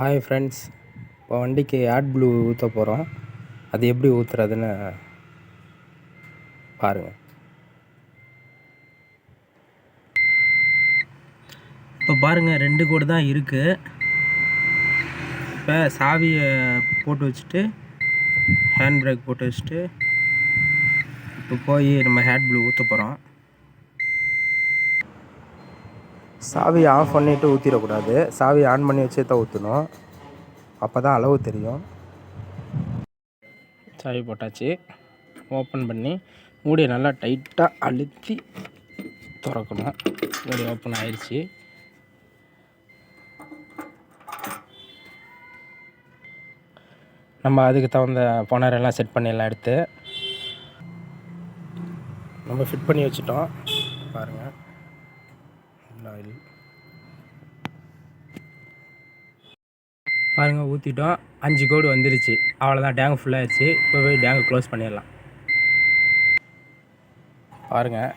Hi friends, இப்போ வண்டிக்கு add blue ஊற்ற போகிறோம். அது எப்படி ஊற்றுறதுன்னு பாருங்கள். இப்போ பாருங்கள், 2 கோடு தான் இருக்குது. இப்போ சாவியை போட்டு வச்சுட்டு ஹேண்ட் பிரேக் போட்டு வச்சுட்டு இப்போ போய் நம்ம ஹேட் ப்ளூ ஊற்ற போகிறோம். சாவியை ஆஃப் பண்ணிவிட்டு ஊற்றிடக்கூடாது, சாவியை ஆன் பண்ணி வச்சே தான் ஊற்றணும். அப்போ தான் அளவு தெரியும். சாவி போட்டாச்சு. ஓப்பன் பண்ணி மூடியை நல்லா டைட்டாக அழுத்தி திறக்கணும். மூடி ஓப்பன் ஆயிடுச்சு. நம்ம அதுக்கு தகுந்த போனரெல்லாம் செட் பண்ணிடலாம். எடுத்து நம்ம ஃபிட் பண்ணி வச்சுட்டோம். பாருங்கள், ஆயில் பாருங்கள், ஊற்றிட்டோம். 5 கோடு வந்துருச்சு. அவ்வளோதான், டேங்க் ஃபுல்லாகிடுச்சு. இப்போ போய் டேங்க் க்ளோஸ் பண்ணிடலாம். பாருங்கள்,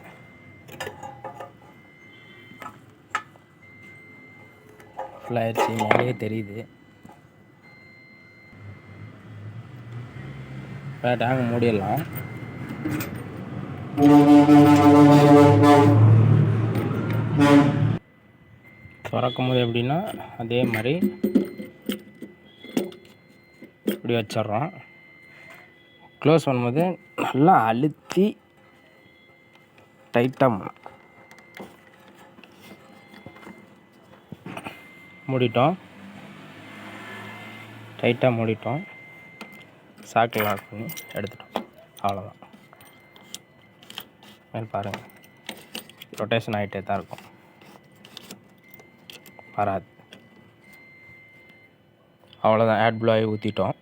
ஃபுல்லாகிடுச்சு. மேலேயே தெரியுது. இப்போ டேங்க் மூடிடலாம். திறக்கும் போது எப்படின்னா அதே மாதிரி இப்படி வச்சிட்றோம். க்ளோஸ் பண்ணும்போது நல்லா அழுத்தி டைட்டாக மூடிட்டோம். டைட்டாக மூடிட்டோம். சாக்கில் லாக் பண்ணி எடுத்துட்டோம். அவ்வளோதான். மேல் பாருங்கள், ரொட்டேஷன் ஆகிட்டே தான் இருக்கும், வராது. அவ்வளோதான், ஆட் ப்ளூ ஆகி ஊற்றிட்டோம்.